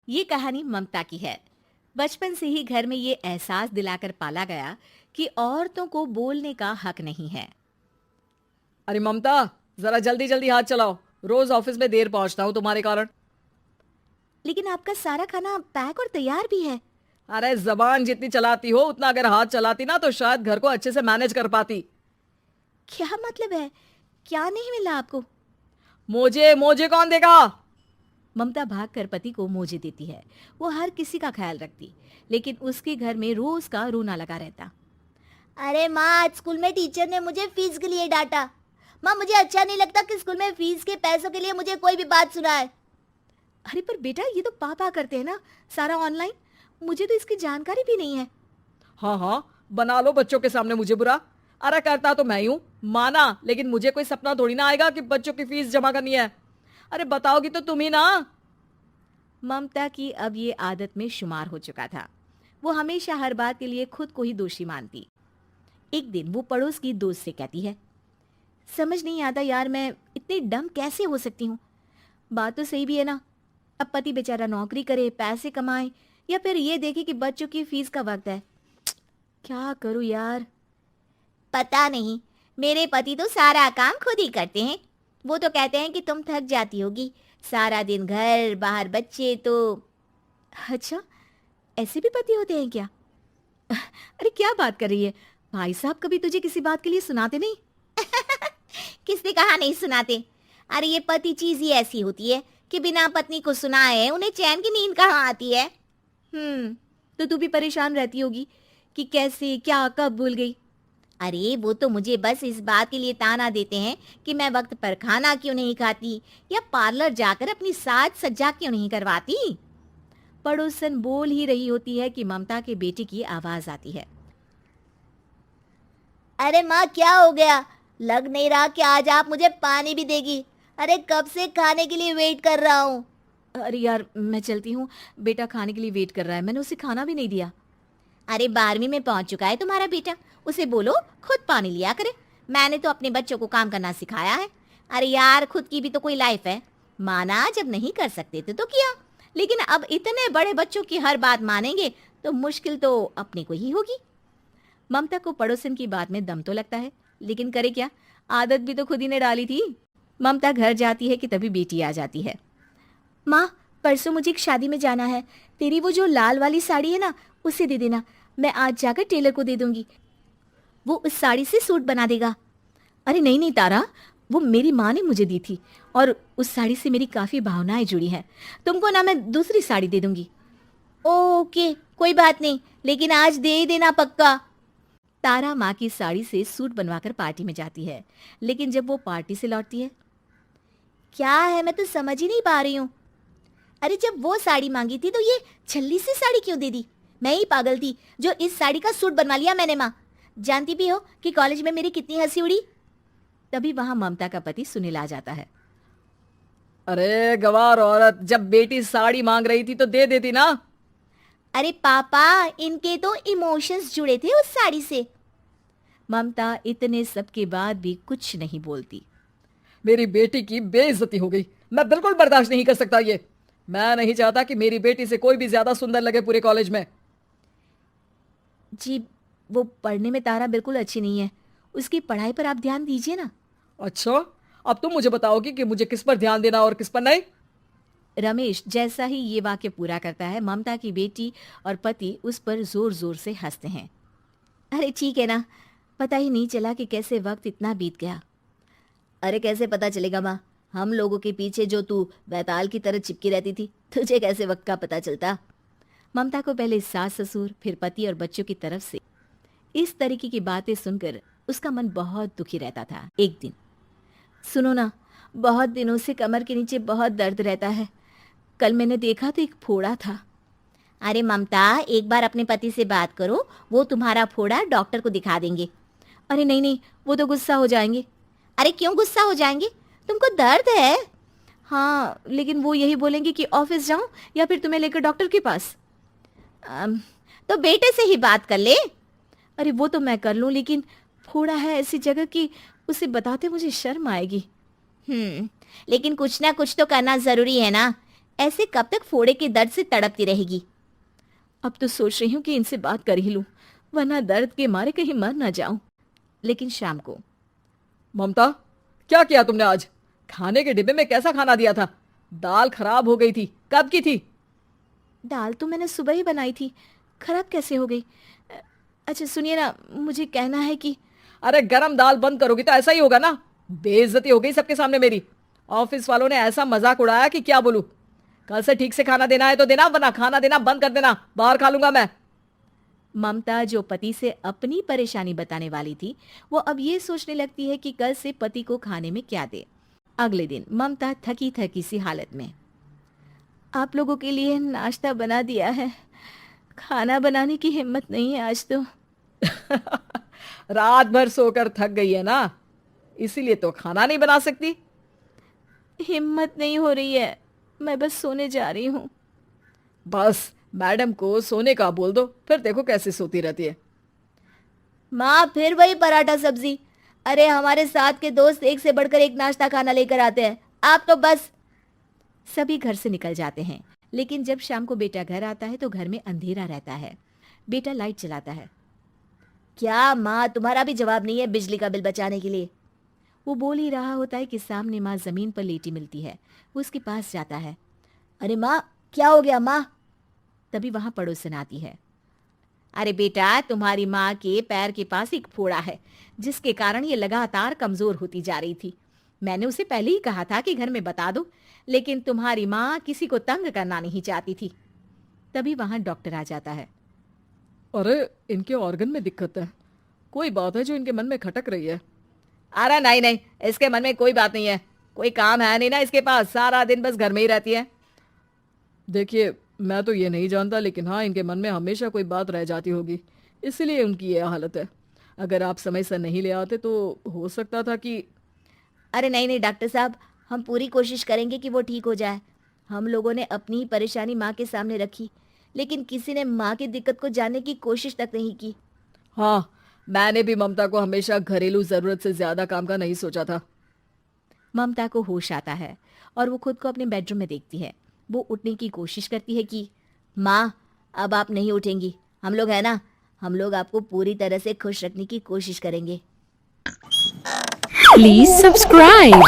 ये कहानी ममता की है। बचपन से ही घर में ये एहसास दिलाकर पाला गया कि औरतों को बोलने का हक नहीं है। अरे ममता, जरा जल्दी जल्दी हाथ चलाओ। रोज ऑफिस में देर पहुंचता हूँ तुम्हारे कारण। लेकिन आपका सारा खाना पैक और तैयार भी है। अरे जबान जितनी चलाती हो उतना अगर हाथ चलाती ना तो शायद घर को अच्छे से मैनेज कर पाती। क्या मतलब है? क्या नहीं मिला आपको? मुझे मुझे कौन देगा? ममता भागकर पति को मोजे देती है। वो हर किसी का ख्याल रखती, लेकिन उसके घर में रोज का रोना लगा रहता। अरे माँ, आज स्कूल में टीचर ने मुझे फीस के लिए डांटा। माँ, मुझे अच्छा नहीं लगता कि स्कूल में फीस के पैसों के लिए मुझे कोई भी बात सुनाए। अरे पर बेटा, ये तो पापा करते हैं ना, सारा ऑनलाइन। मुझे तो इसकी जानकारी भी नहीं है। हाँ हाँ, बना लो बच्चों के सामने मुझे बुरा। अरे करता तो मैं ही हूँ, माना, लेकिन मुझे कोई सपना थोड़ी ना आएगा कि बच्चों की फीस जमा करनी है। अरे बताओगी तो तुम ही ना। ममता की अब ये आदत में शुमार हो चुका था। वो हमेशा हर बात के लिए खुद को ही दोषी मानती। एक दिन वो पड़ोस की दोस्त से कहती है, समझ नहीं आता यार, मैं इतनी डम कैसे हो सकती हूँ। बात तो सही भी है ना। अब पति बेचारा नौकरी करे, पैसे कमाए, या फिर ये देखे कि बच्चों की फीस का वक्त है। क्या करूँ यार। पता नहीं, मेरे पति तो सारा काम खुद ही करते हैं। वो तो कहते हैं कि तुम थक जाती होगी, सारा दिन घर बाहर बच्चे तो। अच्छा, ऐसे भी पति होते हैं क्या? अरे क्या बात कर रही है? भाई साहब कभी तुझे किसी बात के लिए सुनाते नहीं? किसने कहा नहीं सुनाते? अरे ये पति चीज ही ऐसी होती है कि बिना पत्नी को सुनाए उन्हें चैन की नींद कहाँ आती है। तो तू भी परेशान रहती होगी कि कैसे, क्या, कब भूल गई। अरे वो तो मुझे बस इस बात के लिए ताना देते हैं कि मैं वक्त पर खाना क्यों नहीं खाती या पार्लर जाकर अपनी साज सज्जा क्यों नहीं करवाती। पड़ोसन बोल ही रही होती है कि ममता के बेटे की आवाज आती है। अरे माँ, क्या हो गया? लग नहीं रहा कि आज आप मुझे पानी भी देगी। अरे कब से खाने के लिए वेट कर रहा हूँ। अरे यार, मैं चलती हूँ, बेटा खाने के लिए वेट कर रहा है, मैंने उसे खाना भी नहीं दिया। अरे 12वीं में पहुंच चुका है तुम्हारा बेटा, उसे बोलो खुद पानी लिया करे। मैंने तो अपने बच्चों को काम करना सिखाया है। अरे यार, खुद की भी तो कोई लाइफ है। माना जब नहीं कर सकते थे तो किया, लेकिन अब इतने बड़े बच्चों की हर बात मानेंगे तो मुश्किल तो अपने को ही होगी। ममता को पड़ोसन की बात में दम तो लगता है, लेकिन करे क्या, आदत भी तो खुद ही ने डाली थी। ममता घर जाती है कि तभी बेटी आ जाती है। माँ, परसों मुझे एक शादी में जाना है। तेरी वो जो लाल वाली साड़ी है ना, उसे दे देना। मैं आज जाकर टेलर को दे दूंगी, वो उस साड़ी से सूट बना देगा। अरे नहीं नहीं तारा, वो मेरी माँ ने मुझे दी थी और उस साड़ी से मेरी काफ़ी भावनाएं जुड़ी हैं। तुमको ना मैं दूसरी साड़ी दे दूंगी। ओके, कोई बात नहीं, लेकिन आज दे ही देना पक्का। तारा माँ की साड़ी से सूट बनवाकर पार्टी में जाती है, लेकिन जब वो पार्टी से लौटती है। क्या है, मैं तो समझ ही नहीं पा रही हूँ। अरे जब वो साड़ी मांगी थी तो ये छल्ली सी साड़ी क्यों दे दी? मैं ही पागल थी जो इस साड़ी का सूट बनवा लिया मैंने। माँ, जानती भी हो कि कॉलेज में मेरी कितनी हंसी उड़ी। तभी वहां ममता का पति सुनील आ जाता है। अरे गवार औरत, जब बेटी साड़ी मांग रही थी तो दे देती ना। अरे पापा, इनके तो इमोशंस जुड़े थे उस साड़ी से। ममता इतने सब के बाद भी कुछ नहीं बोलती। मेरी बेटी की बेइज्जती हो गई, मैं बिल्कुल बर्दाश्त नहीं कर सकता ये। मैं नहीं चाहता कि मेरी बेटी से कोई भी ज्यादा सुंदर लगे पूरे कॉलेज में। जी, वो पढ़ने में तारा बिल्कुल अच्छी नहीं है, उसकी पढ़ाई पर आप ध्यान दीजिए ना। अच्छा, अब तुम मुझे बताओगी कि मुझे किस पर ध्यान देना और किस पर नहीं। रमेश जैसा ही ये वाक्य पूरा करता है, ममता की बेटी और पति उस पर जोर जोर से हंसते हैं। अरे ठीक है ना, पता ही नहीं चला कि कैसे वक्त इतना बीत गया। अरे कैसे पता चलेगा माँ, हम लोगों के पीछे जो तू बैताल की तरह चिपकी रहती थी, तुझे कैसे वक्त का पता चलता? ममता को पहले सास ससुर, फिर पति और बच्चों की तरफ से इस तरीके की बातें सुनकर उसका मन बहुत दुखी रहता था। एक दिन, सुनो ना, बहुत दिनों से कमर के नीचे बहुत दर्द रहता है। कल मैंने देखा तो एक फोड़ा था। अरे ममता, एक बार अपने पति से बात करो, वो तुम्हारा फोड़ा डॉक्टर को दिखा देंगे। अरे नहीं नहीं, वो तो गुस्सा हो जाएंगे। अरे क्यों गुस्सा हो जाएंगे? तुमको दर्द है। हाँ, लेकिन वो यही बोलेंगे कि ऑफिस जाऊं या फिर तुम्हें लेकर डॉक्टर के पास। तो बेटे से ही बात कर ले। अरे वो तो मैं कर लूं, लेकिन फोड़ा है ऐसी जगह कि उसे बताते मुझे शर्म आएगी। लेकिन कुछ ना कुछ तो करना जरूरी है ना। ऐसे कब तक फोड़े के दर्द से तड़पती रहेगी? अब तो सोच रही हूँ कि इनसे बात कर ही लूं, वरना दर्द के मारे कहीं मर ना जाऊं। लेकिन शाम को, ममता, क्या किया तुमने आज? खाने के डिब्बे में कैसा खाना दिया था? दाल खराब हो गई थी। कब की थी? दाल तो मैंने सुबह ही बनाई थी, खराब कैसे हो गई? अच्छा सुनिए ना, मुझे कहना है कि अरे गरम दाल बंद करोगी तो ऐसा ही होगा ना। बेइज्जती हो गई सबके सामने मेरी। ऑफिस वालों ने ऐसा मजाक उड़ाया कि क्या बोलूं। कल से ठीक से खाना देना है तो देना, वरना खाना देना बंद कर देना। बाहर खा लूंगा मैं। ममता जो पति से अपनी परेशानी बताने वाली थी, वो अब ये सोचने लगती है कि कल से पति को खाने में क्या दे। अगले दिन ममता थकी थकी सी हालत में, आप लोगों के लिए नाश्ता बना दिया है, खाना बनाने की हिम्मत नहीं है आज तो। रात भर सोकर थक गई है ना, इसीलिए तो खाना नहीं बना सकती। हिम्मत नहीं हो रही है, मैं बस सोने जा रही हूँ। बस मैडम को सोने का बोल दो, फिर देखो कैसे सोती रहती है। माँ फिर वही पराठा सब्जी। अरे हमारे साथ के दोस्त एक से बढ़कर एक नाश्ता खाना लेकर आते हैं, आप तो बस। सभी घर से निकल जाते हैं, लेकिन जब शाम को बेटा घर आता है तो घर में अंधेरा रहता है। बेटा लाइट जलाता है। क्या माँ, तुम्हारा भी जवाब नहीं है बिजली का बिल बचाने के लिए? वो बोल ही रहा होता है कि सामने माँ जमीन पर लेटी मिलती है। वो उसके पास जाता है। अरे माँ, क्या हो गया माँ? तभी वहां पड़ोसन आती है। अरे बेटा, तुम्हारी माँ के पैर के पास एक फोड़ा है, जिसके कारण ये लगातार कमजोर होती जा रही थी। मैंने उसे पहले ही कहा था कि घर में बता दो, लेकिन तुम्हारी माँ किसी को तंग करना नहीं चाहती थी। तभी वहां डॉक्टर आ जाता है। अरे इनके ऑर्गन में दिक्कत है, कोई बात है जो इनके मन में खटक रही है। अरे नहीं नहीं, इसके मन में कोई बात नहीं है, कोई काम है नहीं ना इसके पास, सारा दिन बस घर में ही रहती है। देखिए, मैं तो ये नहीं जानता, लेकिन हाँ, इनके मन में हमेशा कोई बात रह जाती होगी, इसीलिए उनकी ये हालत है। अगर आप समय से नहीं ले आते तो हो सकता था कि। अरे नहीं नहीं डॉक्टर साहब, हम पूरी कोशिश करेंगे कि वो ठीक हो जाए। हम लोगों ने अपनी ही परेशानी माँ के सामने रखी, लेकिन किसी ने माँ की दिक्कत को जानने की कोशिश तक नहीं की। हाँ, मैंने भी ममता को हमेशा घरेलू जरूरत से ज्यादा काम का नहीं सोचा था। ममता को होश आता है और वो खुद को अपने बेडरूम में देखती है। वो उठने की कोशिश करती है कि माँ, अब आप नहीं उठेंगी, हम लोग है ना, हम लोग आपको पूरी तरह से खुश रखने की कोशिश करेंगे। Please subscribe.